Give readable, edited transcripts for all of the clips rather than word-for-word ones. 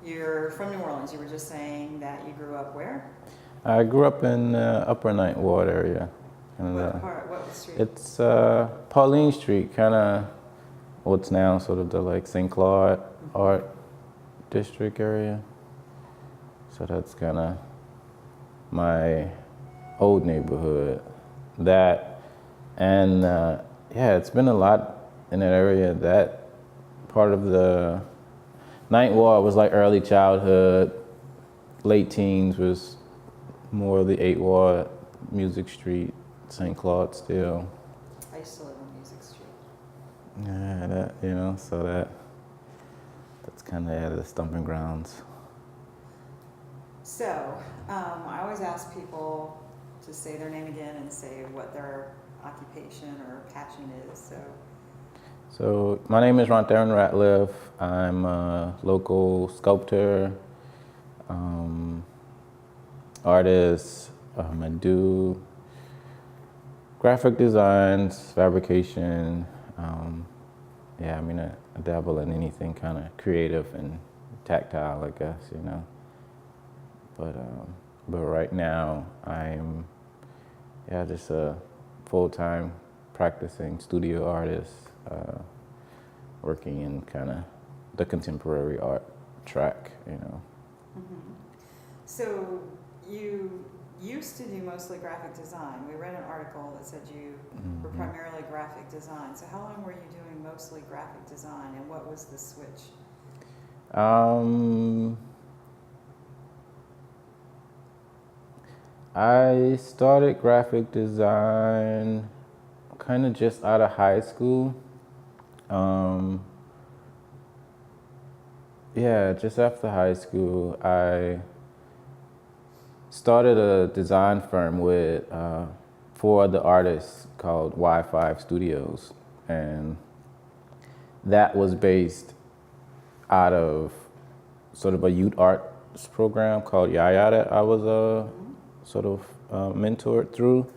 You're from New Orleans. You were just saying that you grew up where? I grew up in Upper Ninth Ward area. And, What part? What street? it's Pauline Street, kind of what's now sort of the like St. Claude Art District area. So that's kind of my old neighborhood. That and yeah, it's been a lot in that area. That part of the Ninth Ward was like early childhood. Late teens was more of the 8th Ward, Music Street, St. Claude still. I used to live on Music Street. Yeah, so that's kind of the stomping grounds. So, I always ask people to say their name again and say what their occupation or passion is. So my name is Rontherin Ratliff. I'm a local sculptor, artist. I do graphic designs, fabrication. I dabble in anything kind of creative and tactile, I guess, But right now I'm just a full-time practicing studio artist, working in kind of the contemporary art track, Mm-hmm. So you used to do mostly graphic design. We read an article that said you were primarily graphic design. So how long were you doing mostly graphic design, and what was the switch? I started graphic design kind of just out of high school. Just after high school, I started a design firm with 4 other artists called Y5 Studios. And that was based out of sort of a youth arts program called Yaya that I was sort of mentored through.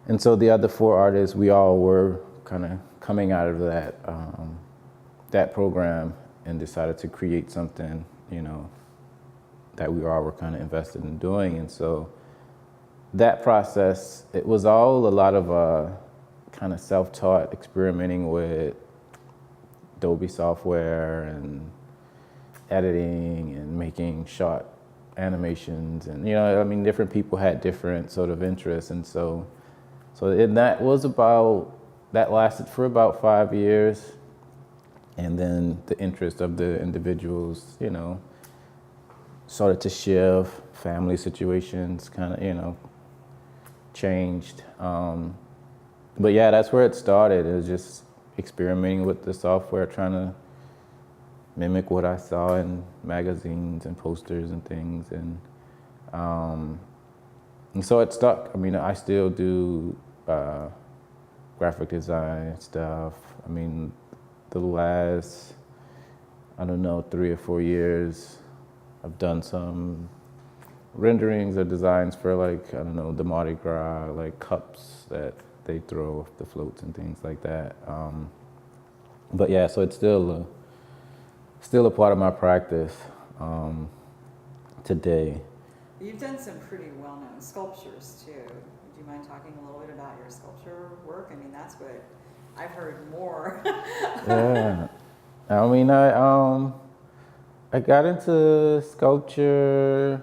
And so the other 4 artists, we all were kind of coming out of that program and decided to create something, that we all were kind of invested in doing. And so that process, it was all a lot of kind of self-taught, experimenting with Adobe software and editing and making short animations. And, different people had different sort of interests. And so that lasted for about 5 years. And then the interest of the individuals, started to shift, family situations kind of, changed. But yeah, that's where it started. It was just experimenting with the software, trying to mimic what I saw in magazines and posters and things. And so it stuck. I still do graphic design stuff. The last, 3 or 4 years, I've done some renderings or designs for the Mardi Gras, like cups that they throw off the floats and things like that. But yeah, so it's still a part of my practice today. You've done some pretty well-known sculptures too. Would you mind talking a little bit about your sculpture work? That's what I've heard more. Yeah, I got into sculpture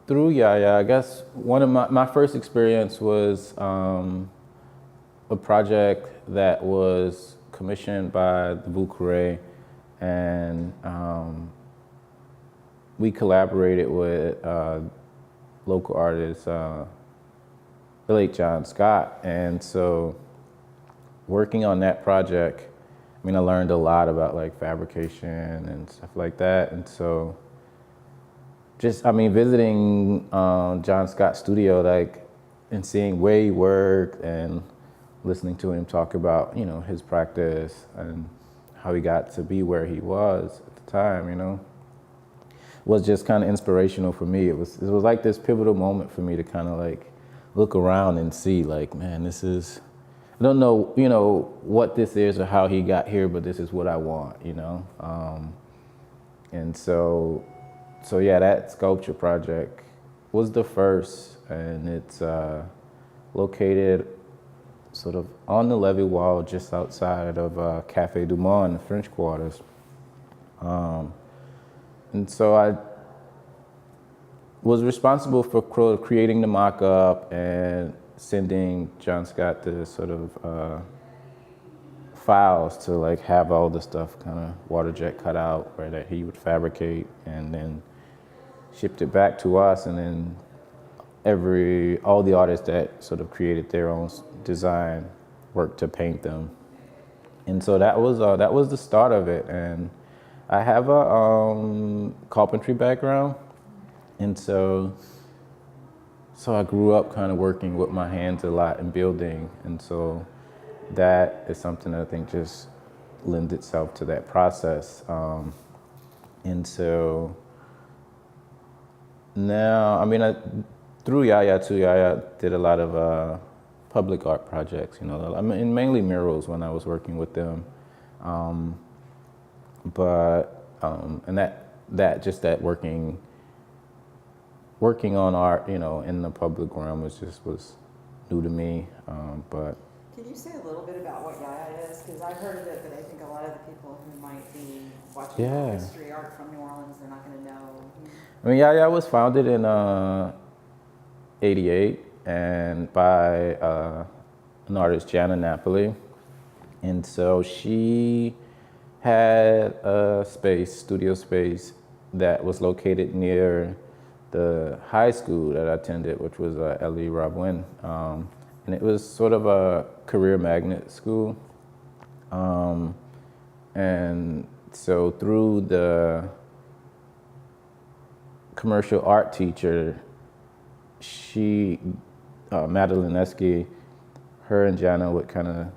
through Yaya. I guess one of my first experience was a project that was commissioned by the Bouquet, and we collaborated with local artist, the late John Scott. And so working on that project, I learned a lot about fabrication and stuff like that. And so just, visiting John Scott's studio, and seeing where he worked and listening to him talk about, his practice and how he got to be where he was at the time, was just kind of inspirational for me. It was this pivotal moment for me to kind of look around and see man, this is, I don't know, you know, what this is or how he got here, but this is what I want, you know. And so yeah, that sculpture project was the first, and it's located sort of on the levee wall just outside of Cafe Du Monde in the French Quarters. And so I was responsible for creating the mock-up and sending John Scott the sort of files to like have all the stuff kind of water jet cut out where that he would fabricate, and then shipped it back to us, and then all the artists that sort of created their own design worked to paint them. And so that was the start of it. And I have a carpentry background, and so I grew up kind of working with my hands a lot and building, and so that is something that I think just lends itself to that process. And so now, I mean, through Yaya too, Yaya did a lot of public art projects, you know, I mean, mainly murals when I was working with them. And that working on art, you know, in the public realm was new to me. But Can you say a little bit about what Yaya is? Because I've heard of it, but I think a lot of the people who might be watching history art from New Orleans, they're not going to know. I mean, Yaya was founded in '88 and by an artist, Gianna Napoli. And so she had a studio space that was located near the high school that I attended, which was L.E. Rabwin. And it was sort of a career magnet school. And so through the commercial art teacher, Madeline Esky, her and Jana would kind of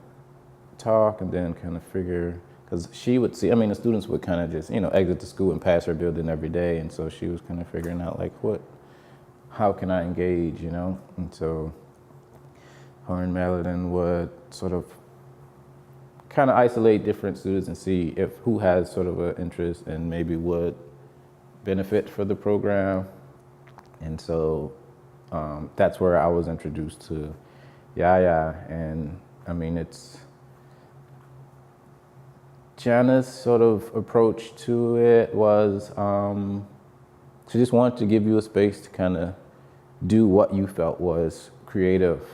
talk and then kind of figure, because she would see, I mean, the students would kind of just, you know, exit the school and pass her building every day. And so she was kind of figuring out like, how can I engage, you know? And so her and Madeline would sort of kind of isolate different students and see who has sort of an interest and maybe would benefit for the program. And so that's where I was introduced to Yaya. And I mean, it's Jana's sort of approach to it was she just wanted to give you a space to kind of do what you felt was creative.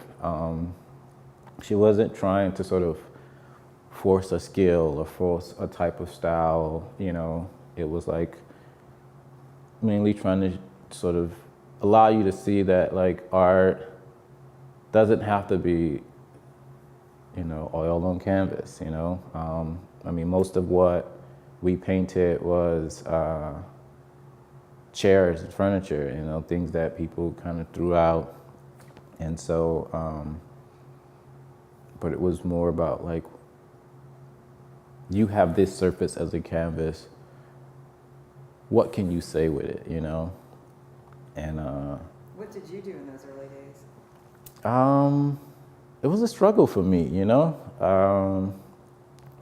She wasn't trying to sort of force a skill or force a type of style, you know. It was like mainly trying to sort of allow you to see that like art doesn't have to be, you know, oil on canvas, you know. I mean, most of what we painted was chairs and furniture, you know, things that people kind of threw out. And so, but it was more about like, you have this surface as a canvas, what can you say with it, you know? And what did you do in those early days? It was a struggle for me, you know?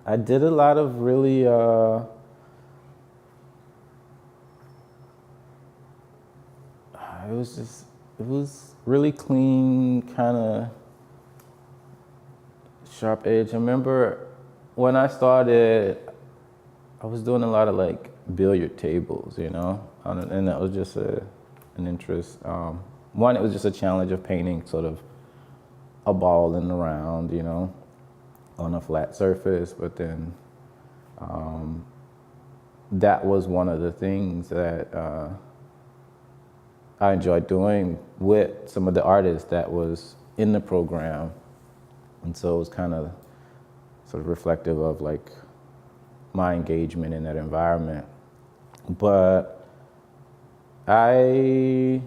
I did a lot of really, it was really clean, kind of sharp edge. I remember when I started, I was doing a lot of like billiard tables, you know? And that was just an interest. One, it was just a challenge of painting sort of a ball in the round, you know, on a flat surface. But then that was one of the things that I enjoyed doing with some of the artists that was in the program. And so it was kind of sort of reflective of like my engagement in that environment. But I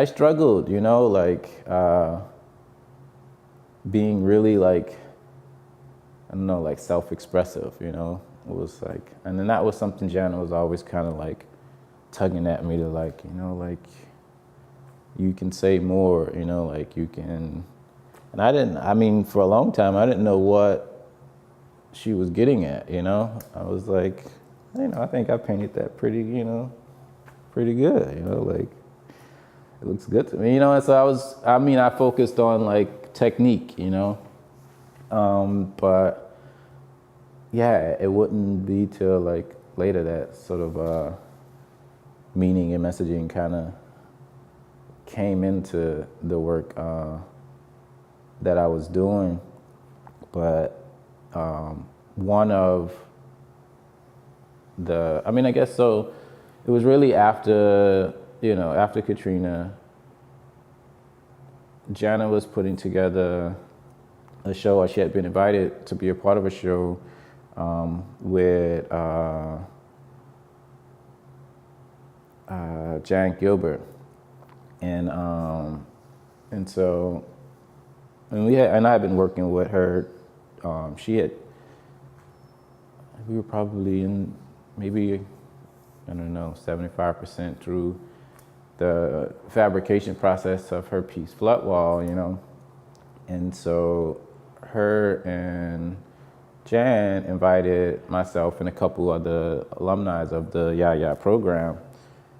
struggled, you know, like being really like, I don't know, like self-expressive, you know. It was like, and then that was something Jana was always kind of like tugging at me to like, you know, like you can say more, you know, like you can And I mean, for a long time, I didn't know what she was getting at, you know? I was like, you know, I think I painted that pretty good, you know, like, it looks good to me, you know? And so I focused on like technique, you know? But yeah, it wouldn't be till like later that sort of meaning and messaging kind of came into the work that I was doing. But one of I guess so, it was really after, you know, after Katrina, Jana was putting together a show, or she had been invited to be a part of a show with Jan Gilbert, and so, and I had been working with her. We were probably in maybe, I don't know, 75% through the fabrication process of her piece Flood Wall, you know. And so her and Jan invited myself and a couple other alumni of the Yaya program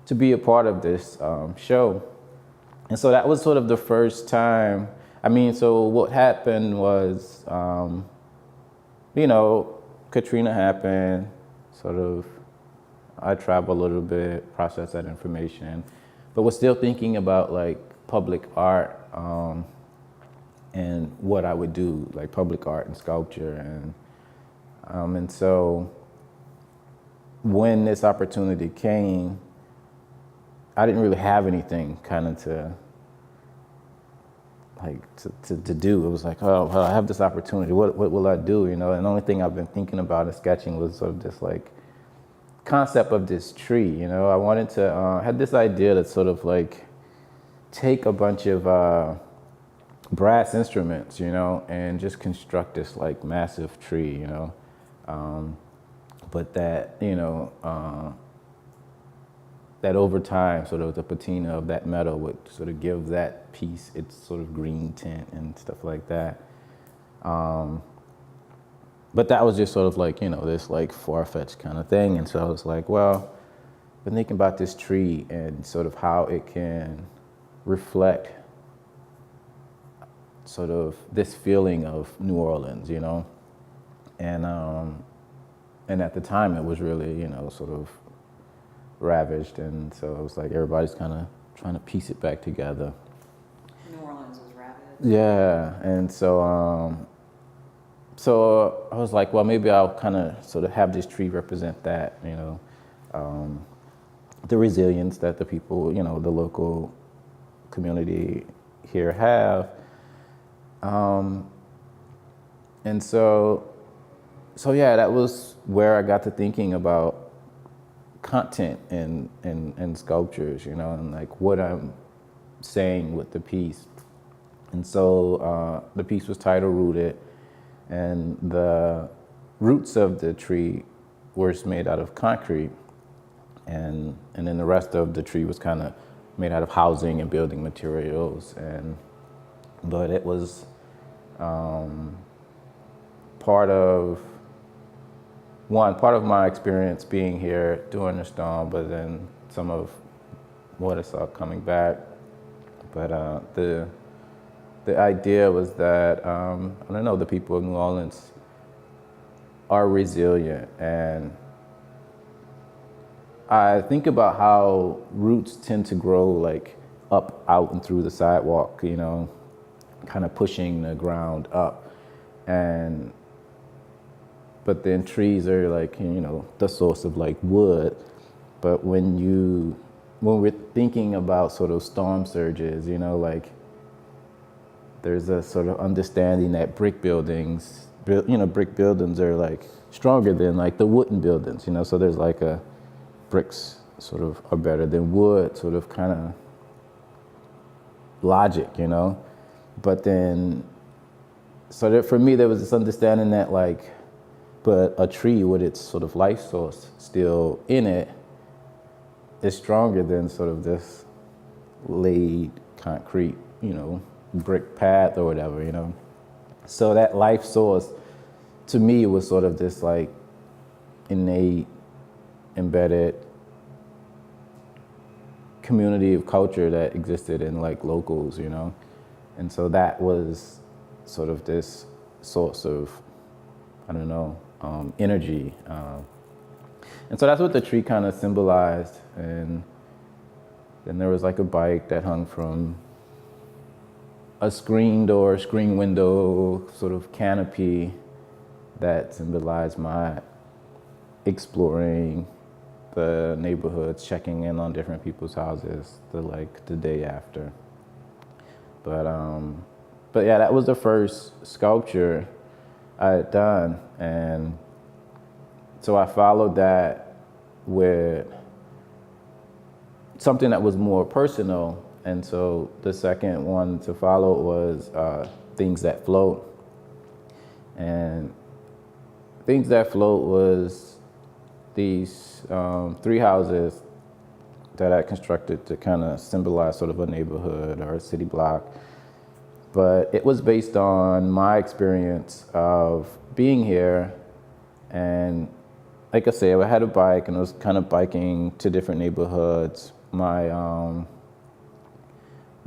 to be a part of this show. And so that was sort of the first time. I mean, so what happened was, you know, Katrina happened, sort of, I traveled a little bit, processed that information, but was still thinking about like public art and what I would do, like public art and sculpture. And so when this opportunity came, I didn't really have anything kind of to do. It was like, oh, well, I have this opportunity. What will I do? You know, and the only thing I've been thinking about in sketching was sort of this like concept of this tree. You know, I wanted to had this idea to sort of like take a bunch of brass instruments, you know, and just construct this like massive tree. You know, but that, you know. That over time, sort of the patina of that metal would sort of give that piece its sort of green tint and stuff like that. But that was just sort of like, you know, this like far-fetched kind of thing. And so I was like, well, I've been thinking about this tree and sort of how it can reflect sort of this feeling of New Orleans, you know? And at the time it was really, you know, sort of ravaged, and so it was like everybody's kind of trying to piece it back together. New Orleans was ravaged. Yeah, and so so I was like, well, maybe I'll kind of sort of have this tree represent that, you know, the resilience that the people, you know, the local community here have, and so yeah, that was where I got to thinking about content and sculptures, you know, and like what I'm saying with the piece. And so the piece was title Rooted, and the roots of the tree were made out of concrete, and then the rest of the tree was kind of made out of housing and building materials. But it was part of my experience being here during the storm, but then some of what I saw coming back. But the idea was that, I don't know, the people of New Orleans are resilient. And I think about how roots tend to grow like up, out, and through the sidewalk, you know, kind of pushing the ground up. But then trees are like, you know, the source of like wood. But when we're thinking about sort of storm surges, you know, like there's a sort of understanding that brick buildings are like stronger than like the wooden buildings, you know. So there's like bricks sort of are better than wood, sort of kind of logic, you know. But then, so that for me, there was this understanding that like, but a tree with its sort of life source still in it is stronger than sort of this laid concrete, you know, brick path or whatever, you know. So that life source, to me, was sort of this like innate, embedded community of culture that existed in like locals, you know. And so that was sort of this source of, I don't know, energy. And so that's what the tree kind of symbolized. And then there was like a bike that hung from a screen door, screen window, sort of canopy that symbolized my exploring the neighborhoods, checking in on different people's houses the day after. But yeah, that was the first sculpture I had done, and so I followed that with something that was more personal. And so the second one to follow was Things That Float. And Things That Float was these 3 houses that I constructed to kind of symbolize sort of a neighborhood or a city block. But it was based on my experience of being here. And like I say, I had a bike and I was kind of biking to different neighborhoods. My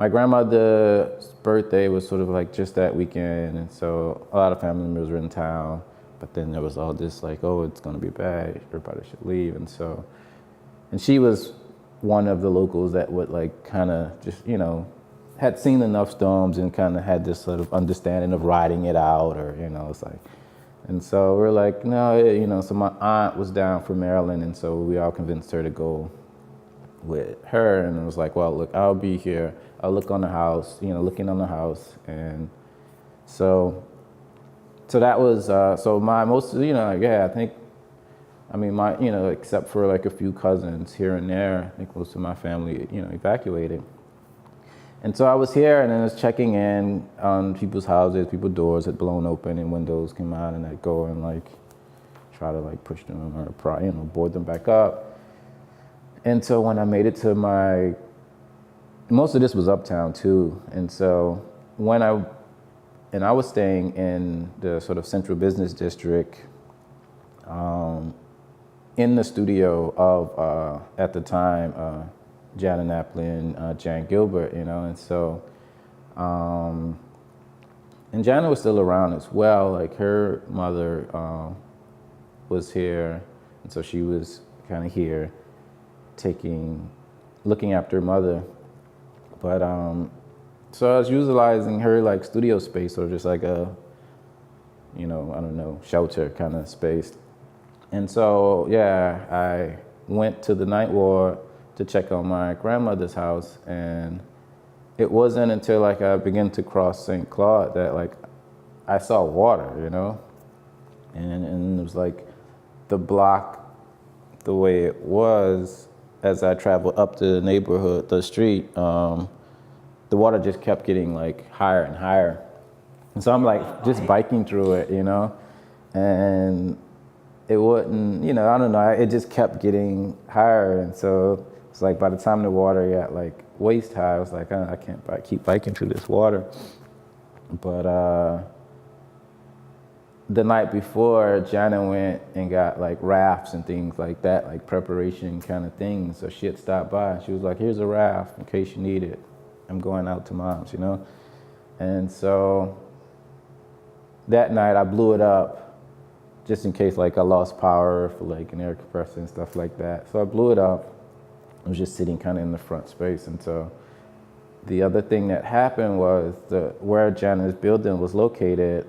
grandmother's birthday was sort of like just that weekend, and so a lot of family members were in town, but then there was all this like, oh, it's gonna be bad, everybody should leave. And she was one of the locals that would like kind of just, you know, had seen enough storms and kind of had this sort of understanding of riding it out, or, you know, it's like, and so we're like, no, you know, so my aunt was down from Maryland, and so we all convinced her to go with her, and it was like, well, look, I'll be here, I'll look on the house, you know, looking on the house. And so that was, so my most, you know, yeah, I mean, my, you know, except for like a few cousins here and there, I think most of my family, you know, evacuated. And so I was here, and then I was checking in on people's houses, people's doors had blown open and windows came out, and I'd go and like try to like push them or, you know, board them back up. And so when I made it to most of this was uptown too. And so I was staying in the sort of central business district, in the studio of, at the time, Janet Naplin, Jan Gilbert, you know. And so, and Janet was still around as well. Like her mother was here, and so she was kind of here looking after her mother. But so I was utilizing her like studio space, or just like a, you know, I don't know, shelter kind of space. And so, yeah, I went to the Ninth Ward to check on my grandmother's house, and it wasn't until like I began to cross St. Claude that like I saw water, you know, and it was like the block, the way it was, as I traveled up to the neighborhood, the street, the water just kept getting like higher and higher. And so I'm like just biking through it, you know, and it wouldn't, you know, I don't know, it just kept getting higher. And so it's like by the time the water got like waist high, I was like, I can't keep biking through this water. But the night before, Jana went and got like rafts and things like that, like preparation kind of things. So she had stopped by. She was like, here's a raft in case you need it. I'm going out to Mom's, you know? And so that night I blew it up just in case like I lost power for like an air compressor and stuff like that. So I blew it up. I was just sitting kind of in the front space. And so the other thing that happened was where Jana's building was located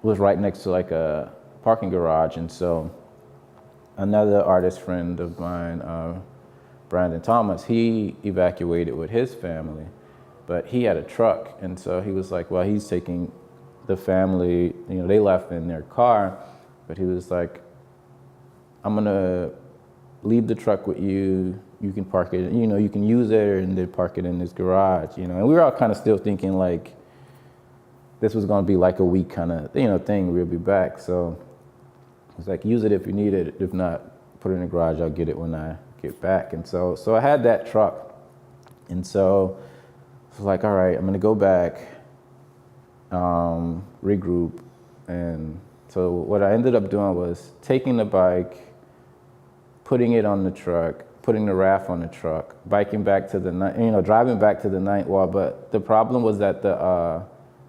was right next to like a parking garage. And so another artist friend of mine, Brandon Thomas, he evacuated with his family, but he had a truck. And so he was like, well, he's taking the family, you know, they left in their car, but he was like, I'm gonna leave the truck with you. You can park it, you know, you can use it and then park it in this garage, you know. And we were all kind of still thinking like this was gonna be like a week kind of, you know, thing, we'll be back. So it's like, use it if you need it. If not, put it in the garage, I'll get it when I get back. And so I had that truck. And so was like, all right, I'm gonna go back, regroup. And so what I ended up doing was taking the bike, putting it on the truck, putting the raft on the truck, biking back to the driving back to the ninth wall. But the problem was that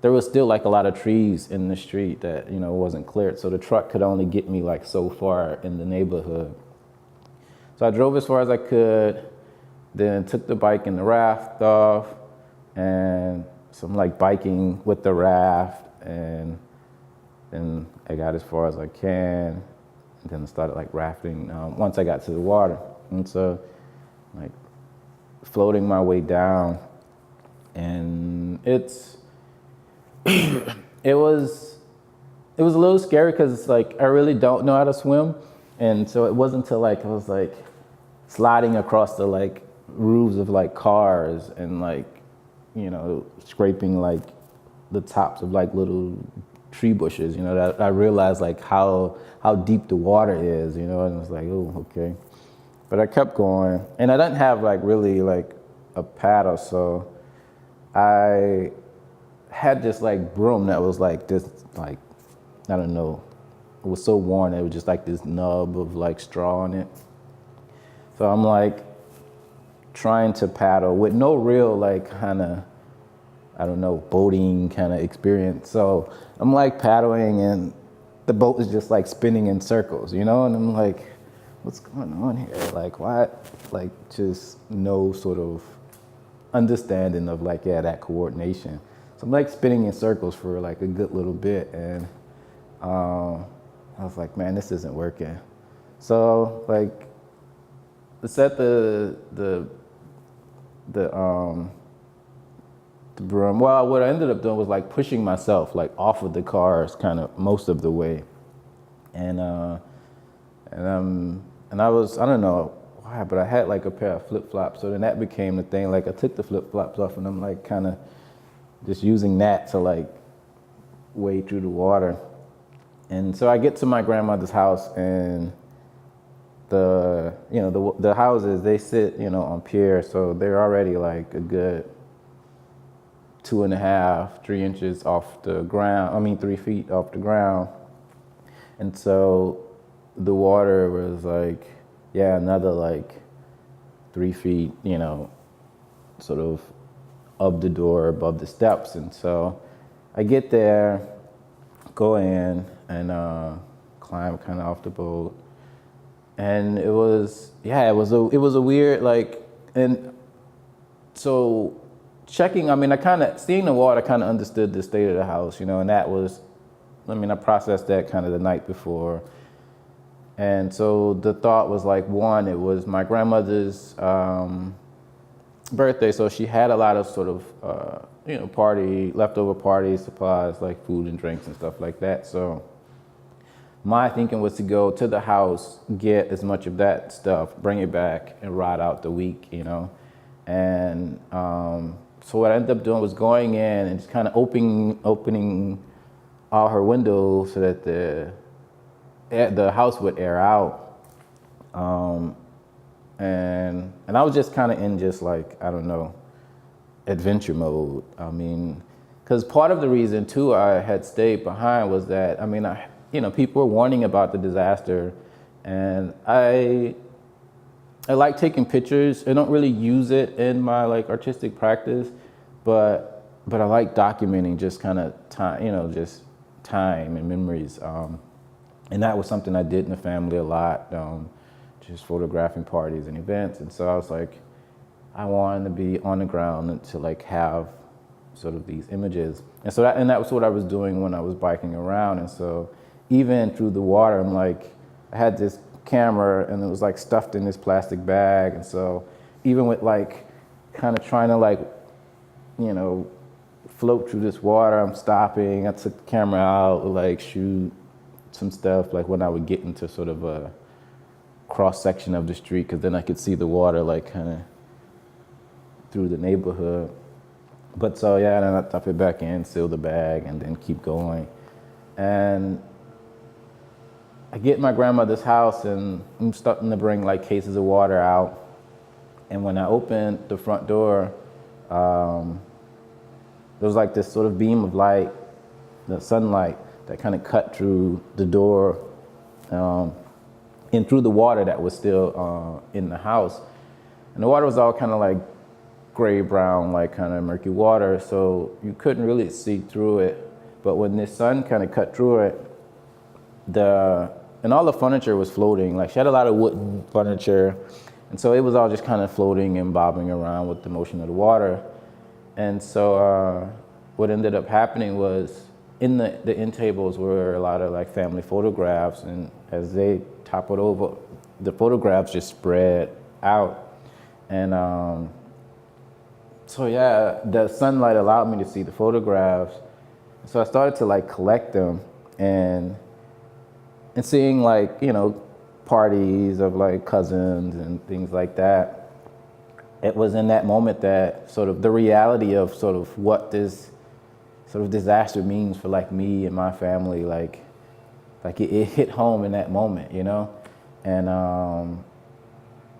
there was still like a lot of trees in the street that, wasn't cleared. So the truck could only get me like so far in the neighborhood. So I drove as far as I could, then took the bike and the raft off, and so I'm like biking with the raft, and then I got as far as I can, and then I started like rafting once I got to the water. And so like floating my way down, and it was a little scary because it's like I really don't know how to swim. And so it wasn't until like I was like sliding across the like roofs of like cars and like, scraping like the tops of like little tree bushes, that I realized like how deep the water is, and it was like, oh, okay. But I kept going, and I didn't have like really like a paddle, so I had this like broom that was like this, like, I don't know, it was so worn, it was just like this nub of like straw on it. So I'm like trying to paddle with no real like kind of, I don't know, boating kind of experience. So I'm like paddling and the boat is just like spinning in circles, and I'm like, what's going on here? Like, why? Like, just no sort of understanding of like, that coordination. So I'm like spinning in circles for like a good little bit, and I was like, man, this isn't working. So like, I set the broom. Well, what I ended up doing was like pushing myself like off of the cars kind of most of the way, and I was, I don't know why, but I had like a pair of flip-flops. So then that became the thing. Like I took the flip-flops off, and I'm like kind of just using that to like wade through the water. And so I get to my grandmother's house, and the houses, they sit, on piers, so they're already like a good 2.5, 3 inches off the ground. 3 feet off the ground. And so the water was like, another like 3 feet, sort of the door above the steps. And so I get there, go in, and climb kind of off the boat. And it was a weird, like, and so checking, I kind of, seeing the water, I kind of understood the state of the house, and that was, I processed that kind of the night before. And so the thought was like, one, it was my grandmother's birthday, so she had a lot of sort of, leftover party supplies, like food and drinks and stuff like that. So my thinking was to go to the house, get as much of that stuff, bring it back, and ride out the week, And so what I ended up doing was going in and just kind of opening all her windows so that the house would air out. And I was just kind of in just like, I don't know, adventure mode. Because part of the reason too I had stayed behind was that, people were warning about the disaster, and I like taking pictures. I don't really use it in my like artistic practice, but I like documenting just kind of time, just time and memories. And that was something I did in the family a lot, just photographing parties and events. And so I was like, I wanted to be on the ground and to like have sort of these images. And so that was what I was doing when I was biking around. And so even through the water, I'm like, I had this camera and it was like stuffed in this plastic bag. And so even with like kind of trying to like, float through this water, I'm stopping. I took the camera out, like shoot some stuff, like when I would get into sort of a cross section of the street, because then I could see the water like kind of through the neighborhood. But so then I tuck it back in, seal the bag, and then keep going. And I get my grandmother's house, and I'm starting to bring like cases of water out. And when I open the front door, there was like this sort of beam of light, the sunlight that kind of cut through the door and through the water that was still in the house. And the water was all kind of like gray brown, like kind of murky water, so you couldn't really see through it. But when the sun kind of cut through it, and all the furniture was floating. Like she had a lot of wooden furniture, and so it was all just kind of floating and bobbing around with the motion of the water. And so what ended up happening was in the end tables were a lot of like family photographs, and as they toppled over, the photographs just spread out. And so yeah, the sunlight allowed me to see the photographs. So I started to like collect them and seeing like, you know, parties of like cousins and things like that. It was in that moment that sort of the reality of sort of what this sort of disaster means for like me and my family, like it hit home in that moment, you know? And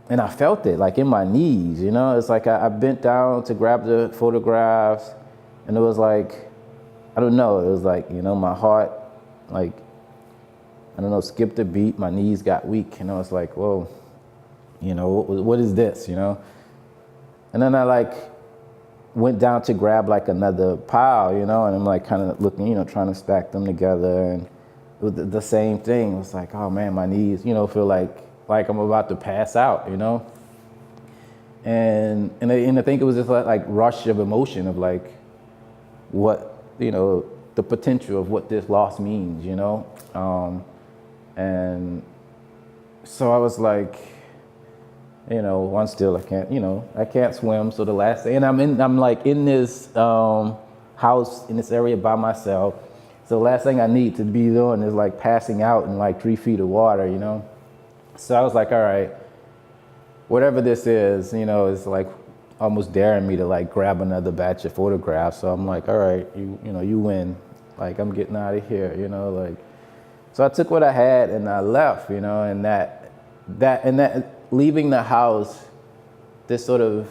I felt it like in my knees, you know? It's like I bent down to grab the photographs, and it was like, I don't know, it was like, you know, my heart, like, I don't know, skipped a beat, my knees got weak, and I was like, whoa, you know, what is this, you know? And then I like went down to grab like another pile, you know, and I'm like kind of looking, you know, trying to stack them together, and it was the same thing. It was like, oh man, my knees, you know, feel like I'm about to pass out, you know? And I think it was just like rush of emotion of like what, you know, the potential of what this loss means, you know? And so I was like, you know, one still I can't swim. So the last thing, and I'm like in this house in this area by myself. So the last thing I need to be doing is like passing out in like 3 feet of water, you know? So I was like, all right, whatever this is, you know, it's like almost daring me to like grab another batch of photographs. So I'm like, all right, you know, you win. Like I'm getting out of here, you know, like. So I took what I had and I left, you know, and that leaving the house, this sort of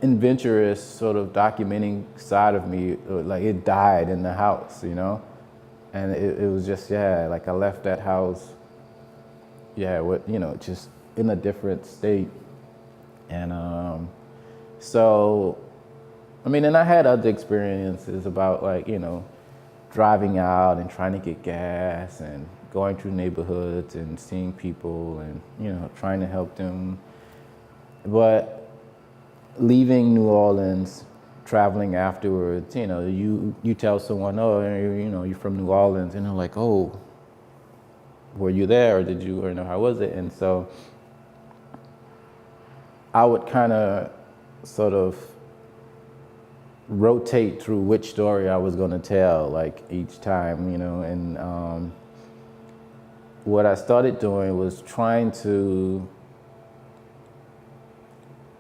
adventurous sort of documenting side of me, like it died in the house, you know, and it was just, yeah, like I left that house, yeah, you know, just in a different state. And so, I mean, and I had other experiences about like, you know, driving out and trying to get gas and going through neighborhoods and seeing people and, you know, trying to help them. But leaving New Orleans, traveling afterwards, you know, you tell someone, oh, you know, you're from New Orleans, and they're like, oh, were you there, or did you, or you know, how was it? And so I would kind of sort of rotate through which story I was going to tell, like each time, you know, and what I started doing was trying to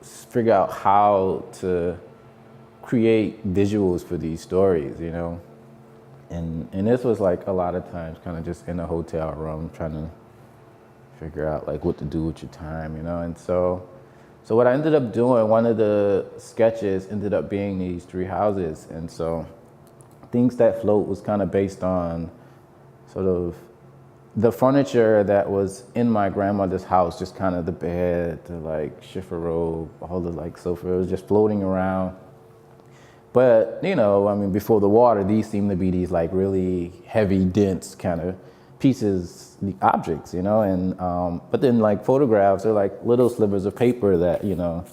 figure out how to create visuals for these stories, you know, and this was like a lot of times kind of just in a hotel room trying to figure out like what to do with your time, you know, and so what I ended up doing, one of the sketches ended up being these 3 houses. And so Things That Float was kind of based on sort of the furniture that was in my grandmother's house, just kind of the bed, the like chifforobe, all the like sofa, it was just floating around. But, you know, I mean, before the water, these seem to be these like really heavy, dense kind of pieces, the objects, you know, and but then like photographs are like little slivers of paper that, you know,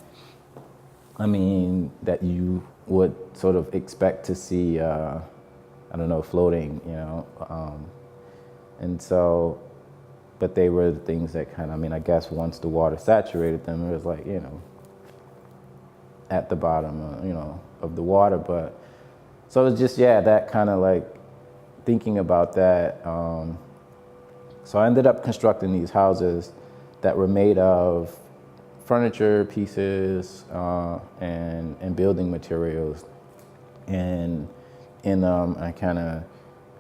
I mean, that you would sort of expect to see, I don't know, floating, you know, and so, but they were the things that kind of, I mean, I guess once the water saturated them, it was like, you know, at the bottom, you know, of the water. But so it was just, yeah, that kind of like thinking about that. So I ended up constructing these houses that were made of furniture pieces and building materials. And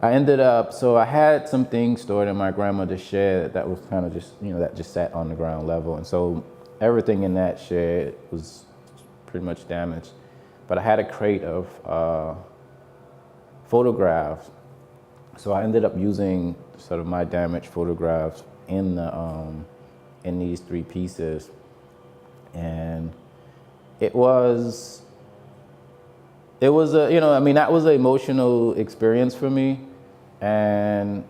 I ended up, so I had some things stored in my grandmother's shed that was kind of just, you know, that just sat on the ground level. And so everything in that shed was pretty much damaged. but I had a crate of photographs. So I ended up using sort of my damaged photographs in these 3 pieces, and it was a, I mean, that was an emotional experience for me, and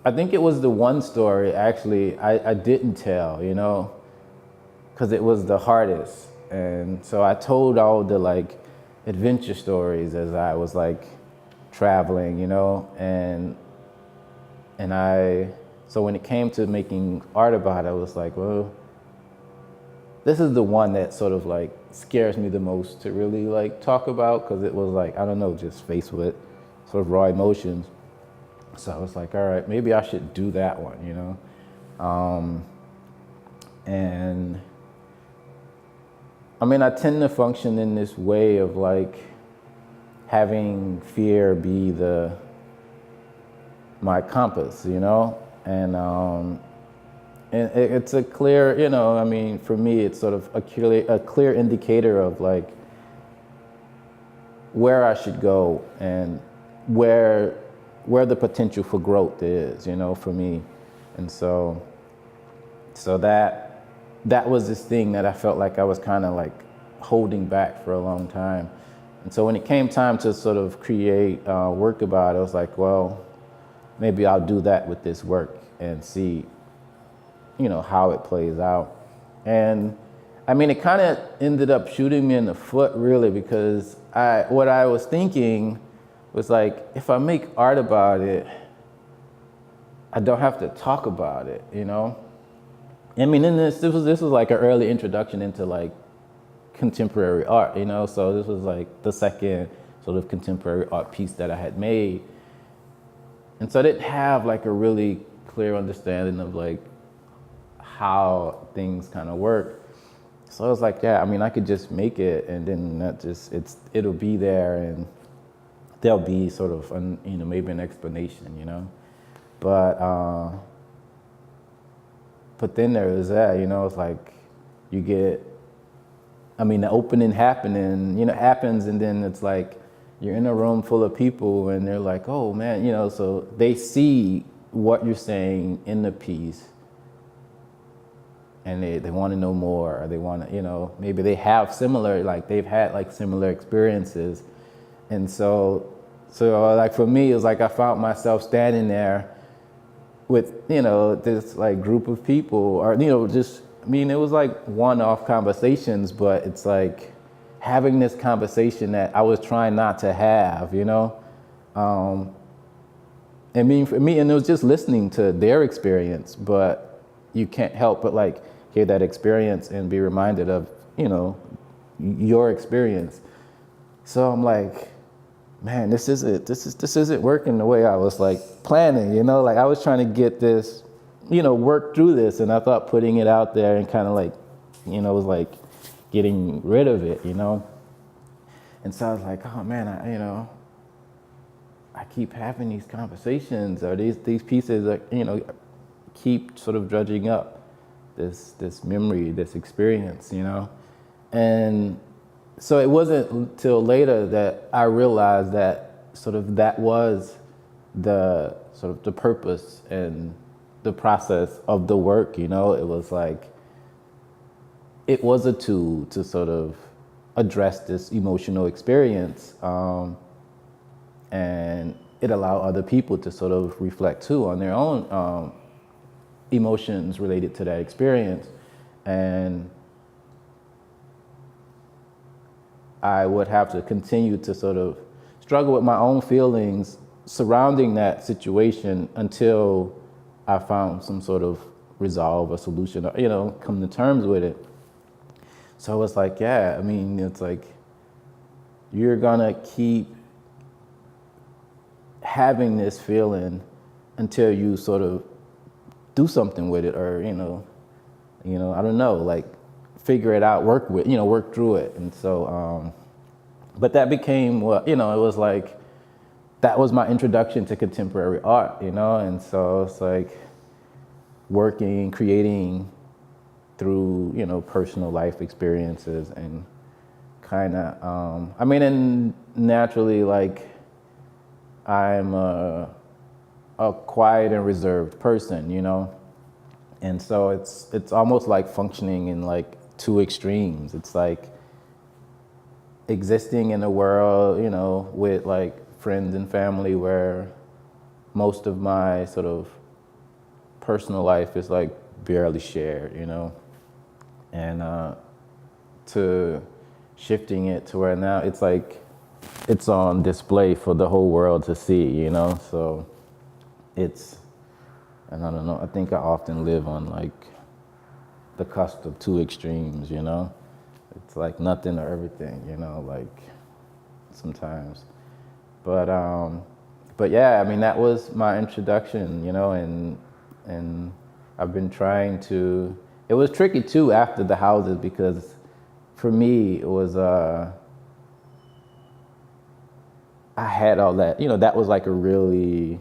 I think it was the one story actually I didn't tell, because it was the hardest. And so I told all the like adventure stories as I was like traveling, and so when it came to making art about it, I was like, well, this is the one that sort of like scares me the most to really like talk about, because it was like, I don't know, just faced with sort of raw emotions. So I was like, all right, maybe I should do that one, and I mean, I tend to function in this way of like having fear be my compass, and it's a clear, I mean, for me, it's sort of a clear indicator of like where I should go and where the potential for growth is, for me. And so that was this thing that I felt like I was kind of like holding back for a long time. And so when it came time to sort of create work about it, I was like, well, maybe I'll do that with this work and see, how it plays out. And I mean, it kind of ended up shooting me in the foot, really, because what I was thinking was like, if I make art about it, I don't have to talk about it, I mean, this was like an early introduction into like contemporary art, so this was like the second sort of contemporary art piece that I had made. And so I didn't have like a really clear understanding of like how things kind of work. So I was like, yeah, I mean, I could just make it, and then it'll be there, and there'll be sort of maybe an explanation, but then there is that, it's like you get, I mean, the opening happens, and then it's like you're in a room full of people, and they're like, oh man, so they see what you're saying in the piece, and they want to know more, or they want to, maybe they have similar, like they've had like similar experiences. And so like for me, it was like I found myself standing there with, this like group of people, or, just, I mean, it was like one-off conversations, but it's like having this conversation that I was trying not to have, I mean, for me, and it was just listening to their experience, but you can't help but like hear that experience and be reminded of, your experience. So I'm like, man, this isn't working the way I was like planning, like I was trying to get this, work through this, and I thought putting it out there and kind of like, was like getting rid of it, And so I was like, oh man, I keep having these conversations, or these pieces are, keep sort of dredging up this memory, this experience, And so it wasn't until later that I realized that sort of that was the sort of the purpose and the process of the work, It was like, it was a tool to sort of address this emotional experience, and it allowed other people to sort of reflect too on their own emotions related to that experience. And I would have to continue to sort of struggle with my own feelings surrounding that situation until I found some sort of resolve or solution, or, come to terms with it. So it's like, yeah, I mean, it's like you're gonna keep having this feeling until you sort of do something with it, or, I don't know, like figure it out, work through it. And so, but that became what, it was like, that was my introduction to contemporary art, and so it's like working, creating through, personal life experiences, and kind of, I mean, and naturally, like, I'm a quiet and reserved person, you know? And so it's almost like functioning in like two extremes. It's like existing in a world, you know, with like friends and family where most of my sort of personal life is like barely shared, you know? And to shifting it to where now it's like it's on display for the whole world to see, you know? So it's, and I don't know, I think I often live on like the cusp of two extremes, you know? It's like nothing or everything, you know, like sometimes. But yeah, I mean, that was my introduction, you know, and I've been trying to, it was tricky too after the houses because for me, it was, I had all that, you know, that was like a really,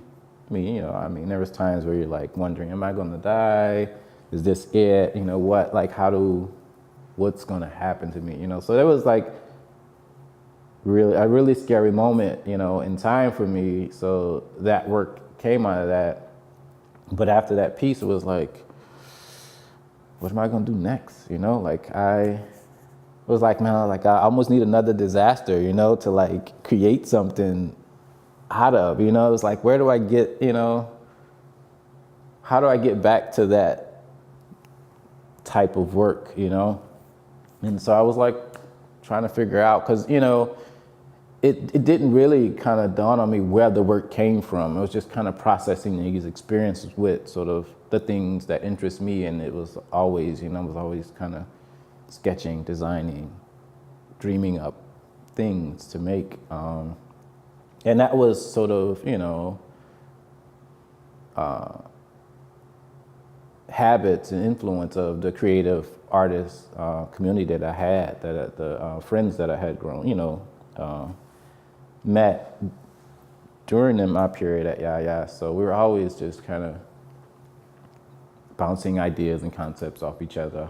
I mean, you know, I mean, there was times where you're like wondering, am I going to die? Is this it? You know, what, like, what's going to happen to me? You know, so there was like really, a really scary moment, you know, in time for me. So that work came out of that. But after that piece, it was like, what am I going to do next? You know, like I was like, man, like I almost need another disaster, you know, to like create something out of, you know. It's like, where do I get, you know, how do I get back to that type of work, you know? And so I was like trying to figure out, because, you know, it didn't really kind of dawn on me where the work came from. It was just kind of processing these experiences with sort of the things that interest me. And it was always, you know, I was always kind of sketching, designing, dreaming up things to make. And that was sort of, you know, habits and influence of the creative artist community that I had, that the friends that I had grown, you know, met during my period at Yaya. So we were always just kind of bouncing ideas and concepts off each other.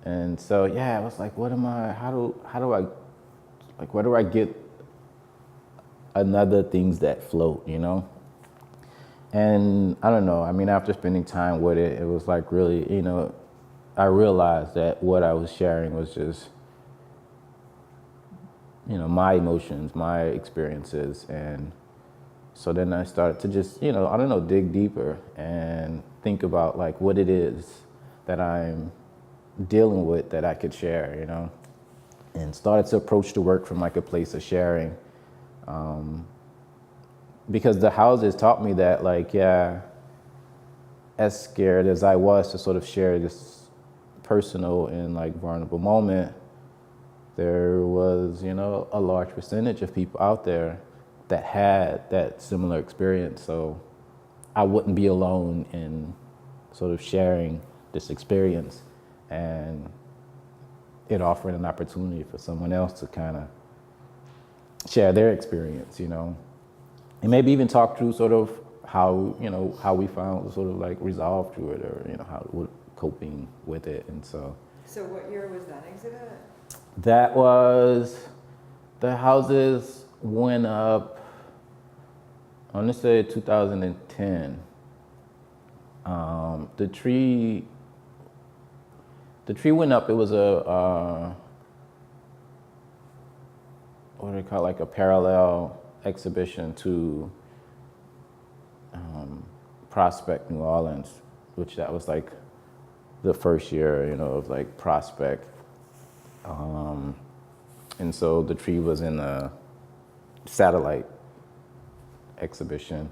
And so, yeah, I was like, what am I, how do I, like, where do I get another things that float, you know? And I don't know, I mean, after spending time with it, it was like really, you know, I realized that what I was sharing was just, you know, my emotions, my experiences. And so then I started to just, you know, I don't know, dig deeper and think about like what it is that I'm dealing with that I could share, you know, and started to approach the work from like a place of sharing. Because the houses taught me that, like, yeah, as scared as I was to sort of share this personal and like vulnerable moment, there was, you know, a large percentage of people out there that had that similar experience. So I wouldn't be alone in sort of sharing this experience and it offering an opportunity for someone else to kind of share their experience, you know, and maybe even talk through sort of how, you know, how we found sort of like resolve through it, or, you know, how we're coping with it. And so what year was that exhibit? that was, the houses went up, I want to say 2010. The tree went up, it was a, what do they call it, like a parallel exhibition to Prospect, New Orleans, which that was like the first year, you know, of like Prospect. And so the tree was in a satellite exhibition.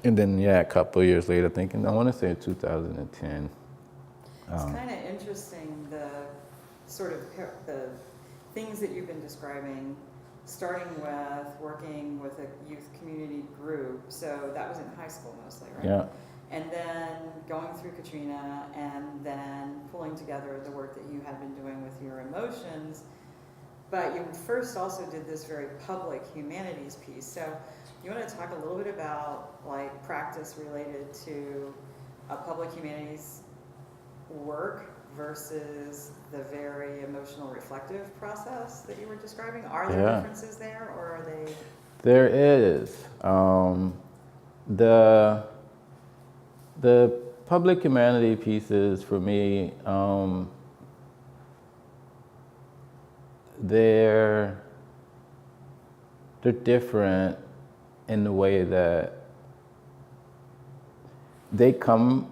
And then, yeah, a couple of years later, thinking, I want to say 2010. It's kind of interesting, the sort of the things that you've been describing, starting with working with a youth community group. So that was in high school mostly, right? Yeah. And then going through Katrina, and then pulling together the work that you had been doing with your emotions. But you first also did this very public humanities piece. So you want to talk a little bit about like practice related to a public humanities work versus the very emotional reflective process that you were describing? Are there Yeah. differences there, or are they? There is. The public humanity pieces for me, they're different in the way that they still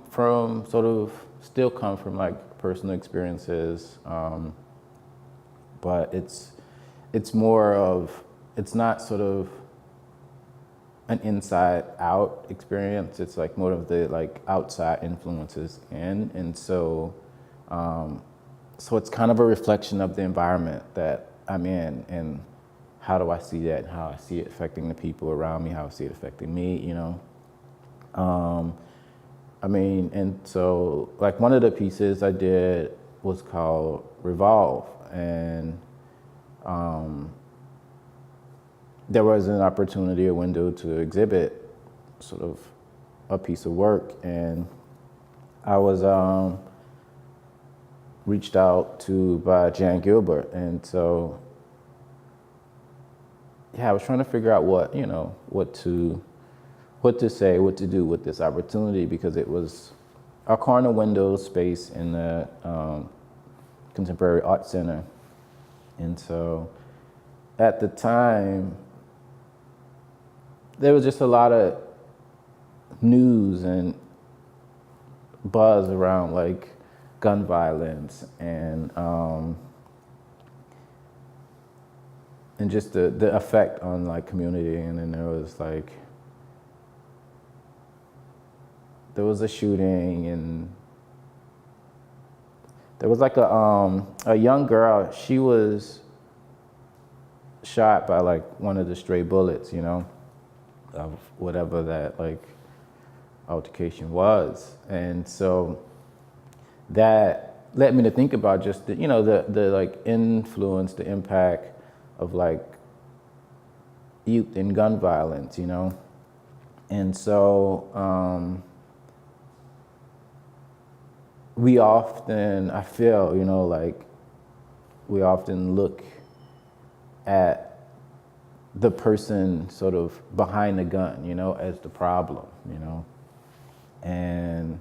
come from like personal experiences, but it's more of, it's not sort of an inside out experience. It's like more of the like outside influences in, and so it's kind of a reflection of the environment that I'm in, and how do I see that, and how I see it affecting the people around me, how I see it affecting me, you know. And so like one of the pieces I did was called Revolve, and there was an opportunity, a window to exhibit sort of a piece of work, and I was reached out to by Jan Gilbert, and so I was trying to figure out what to say, what to do with this opportunity, because it was a corner window space in the Contemporary Art Center. And so at the time, there was just a lot of news and buzz around like gun violence and just the effect on like community. And then there was a shooting, and there was like a young girl. She was shot by like one of the stray bullets, you know, of whatever that like altercation was. And so that led me to think about just the like influence, the impact of like youth and gun violence, you know. And so we often, I feel, you know, like we often look at the person sort of behind the gun, you know, as the problem, you know. And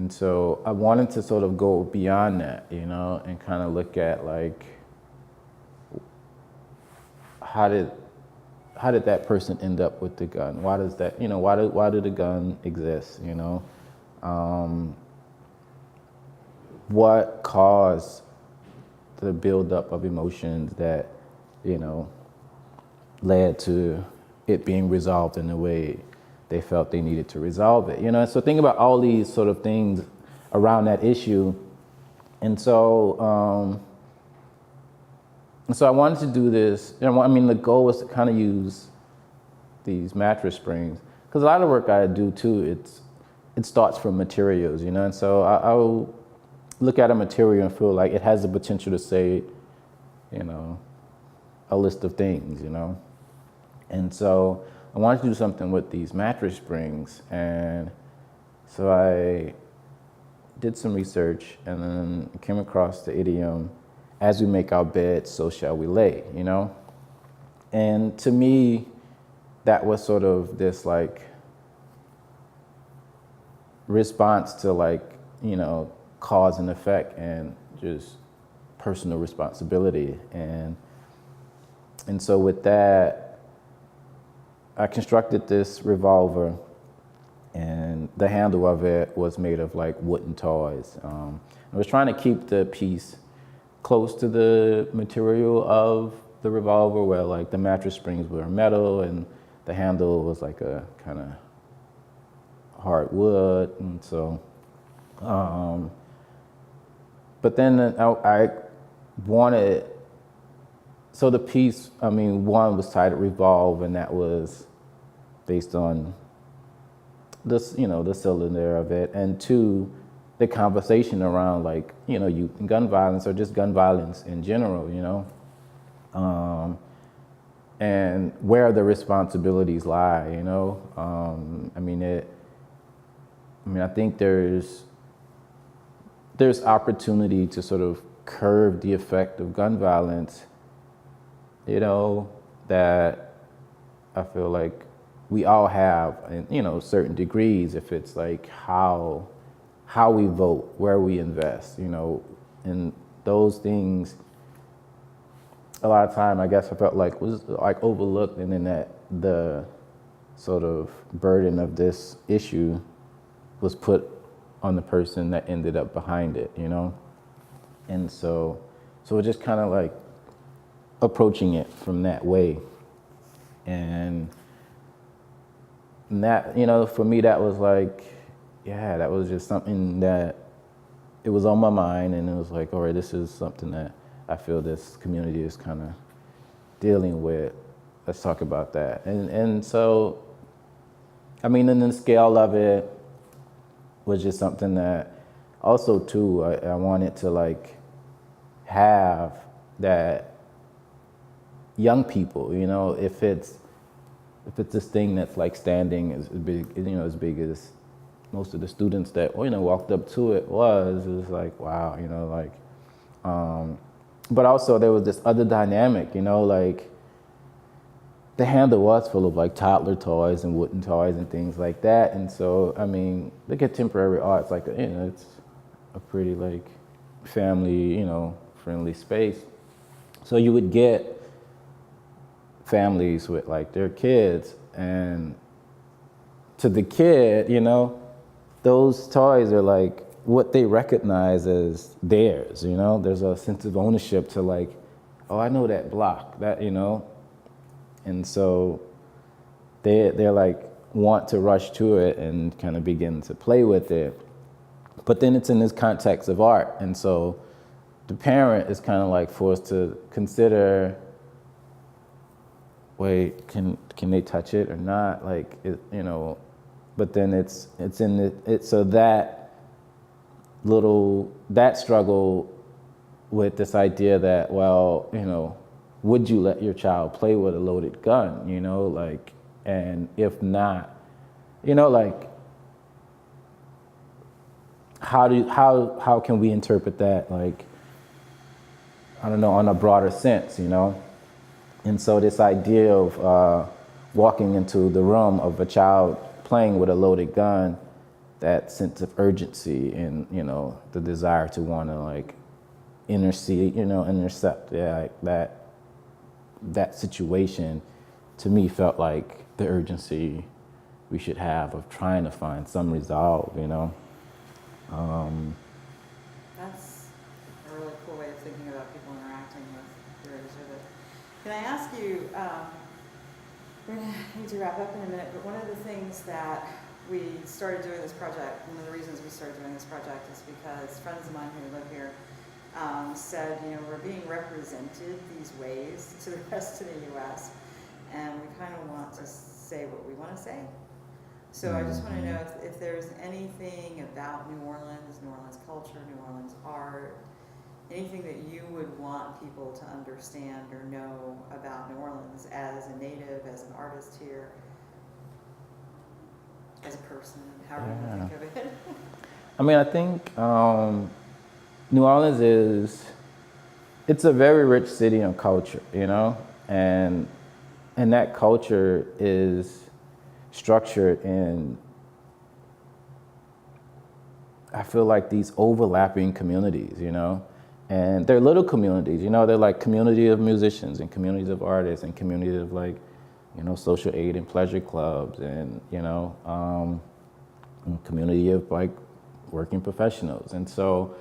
so I wanted to sort of go beyond that, you know, and kind of look at like, how did that person end up with the gun? Why does that, you know, why did the gun exist, you know? What caused the buildup of emotions that, you know, led to it being resolved in the way they felt they needed to resolve it, you know? So think about all these sort of things around that issue. And so, I wanted to do this. You know, I mean, the goal was to kind of use these mattress springs, because a lot of work I do too, it starts from materials, you know? And so I'll look at a material and feel like it has the potential to say, you know, a list of things, you know? And so I wanted to do something with these mattress springs. And so I did some research and then came across the idiom, as we make our beds, so shall we lay, you know? And to me, that was sort of this like response to like, you know, cause and effect and just personal responsibility. And so with that, I constructed this revolver, and the handle of it was made of like wooden toys. I was trying to keep the piece close to the material of the revolver, where like the mattress springs were metal and the handle was like a kind of hard wood. And so, but then I wanted, so the piece, I mean, one was titled Revolve, and that was based on this, you know, the cylinder of it, and two, the conversation around like, you know, youth and gun violence, or just gun violence in general, you know, and where the responsibilities lie, you know. I think there's there's opportunity to sort of curb the effect of gun violence, you know, that I feel like we all have, in, you know, certain degrees, if it's like how we vote, where we invest, you know, and those things, a lot of time, I guess I felt like was like overlooked, and then that the sort of burden of this issue was put on the person that ended up behind it, you know? And so we're just kind of like approaching it from that way. And that, you know, for me, that was like, yeah, that was just something that it was on my mind, and it was like, all right, this is something that I feel this community is kind of dealing with. Let's talk about that. And so, I mean, and the scale of it was just something that also too, I wanted to like have that young people, you know, if it's this thing that's like standing as big, you know, as big as most of the students that, you know, walked up to it was like, wow, you know, like, but also there was this other dynamic, you know, like the handle was full of like toddler toys and wooden toys and things like that. And so, I mean, the contemporary art's like, you know, it's a pretty like family, you know, friendly space. So you would get families with like their kids, and to the kid, you know, those toys are like what they recognize as theirs, you know? There's a sense of ownership to like, oh, I know that block, that, you know? And so they're like, want to rush to it and kind of begin to play with it. But then it's in this context of art. And so the parent is kind of like forced to consider, wait, can they touch it or not? Like, it, you know, but then it's in it, so that struggle with this idea that, well, you know, would you let your child play with a loaded gun, you know, like, and if not, you know, like, how can we interpret that, like, I don't know, on a broader sense, you know? And so this idea of walking into the room of a child playing with a loaded gun, that sense of urgency and, you know, the desire to want to like intercept, yeah, like that situation, to me felt like the urgency we should have of trying to find some resolve, you know. That's a really cool way of thinking about people interacting with their exhibit. Can I ask you, we're going to need to wrap up in a minute, but one of the things that we started doing this project, one of the reasons we started doing this project is because friends of mine who live here said, you know, we're being represented these ways to the rest of the U.S., and we kind of want to say what we want to say. So I just want to know if there's anything about New Orleans culture, New Orleans art, anything that you would want people to understand or know about New Orleans as a native, as an artist here, as a person, however you want to think of it. I mean, I think New Orleans it's a very rich city on culture, you know, and that culture is structured in, I feel like, these overlapping communities, you know, and they're little communities, you know, they're like community of musicians and communities of artists and communities of like, you know, social aid and pleasure clubs and, you know, and community of like working professionals. And so,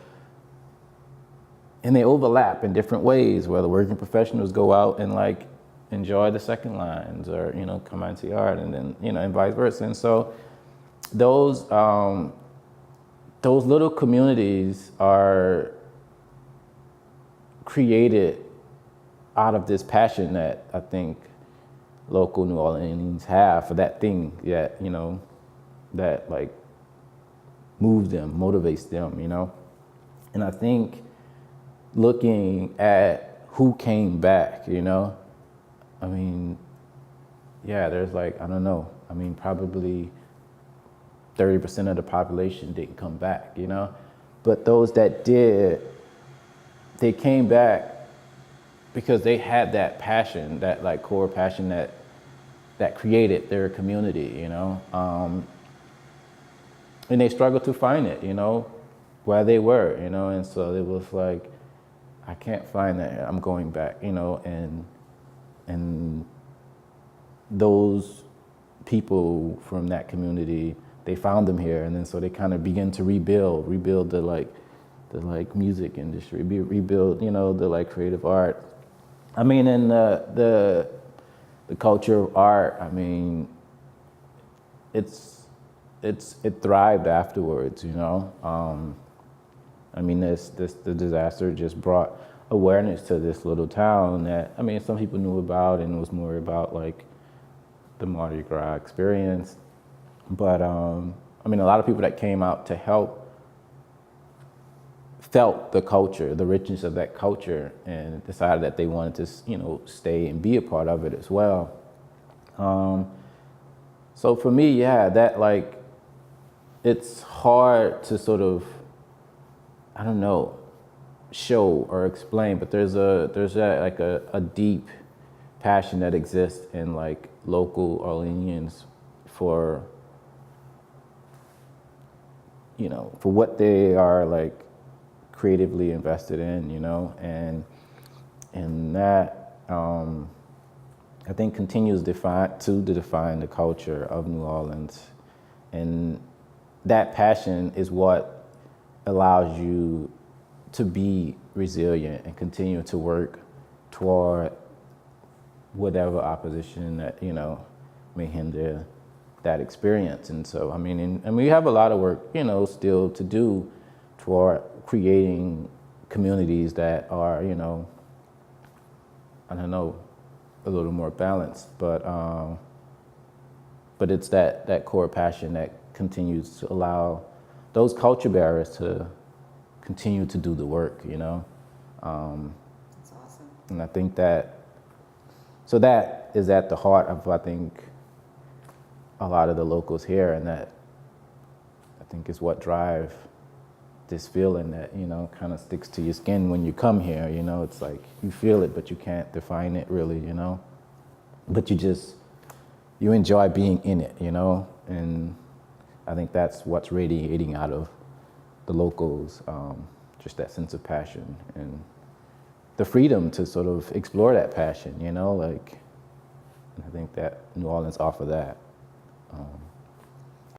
and they overlap in different ways, where the working professionals go out and like enjoy the second lines or, you know, come out to the art, and then, you know, and vice versa. And so those little communities are created out of this passion that I think local New Orleanians have for that thing that, you know, that like moves them, motivates them, you know. And I think looking at who came back, you know, I mean, yeah, there's like, I don't know, I mean, probably 30% of the population didn't come back, you know? But those that did, they came back because they had that passion, that like core passion that created their community, you know. And they struggled to find it, you know, where they were, you know. And so it was like, I can't find that. I'm going back, you know, and those people from that community, they found them here, and then so they kind of begin to rebuild the music industry, rebuild, you know, the like creative art. I mean, and the culture of art. I mean, it thrived afterwards, you know. I mean, the disaster just brought awareness to this little town that, I mean, some people knew about, and it was more about like the Mardi Gras experience. But I mean, a lot of people that came out to help felt the culture, the richness of that culture, and decided that they wanted to, you know, stay and be a part of it as well. So for me, yeah, that like, it's hard to sort of, I don't know, show or explain, but there's a deep passion that exists in like local Orleanians for, you know, for what they are like creatively invested in, you know, and that I think continues to define the culture of New Orleans, and that passion is what allows you to be resilient and continue to work toward whatever opposition that, you know, may hinder that experience. And so, I mean, and we have a lot of work, you know, still to do toward creating communities that are, you know, I don't know, a little more balanced, but it's that core passion that continues to allow those culture bearers to continue to do the work, you know. That's awesome. And I think that is at the heart of, I think, a lot of the locals here, and that I think is what drive this feeling that, you know, kind of sticks to your skin when you come here, you know. It's like you feel it, but you can't define it really, you know. But you enjoy being in it, you know. And I think that's what's radiating out of the locals, just that sense of passion and the freedom to sort of explore that passion, you know, like, and I think that New Orleans offer that.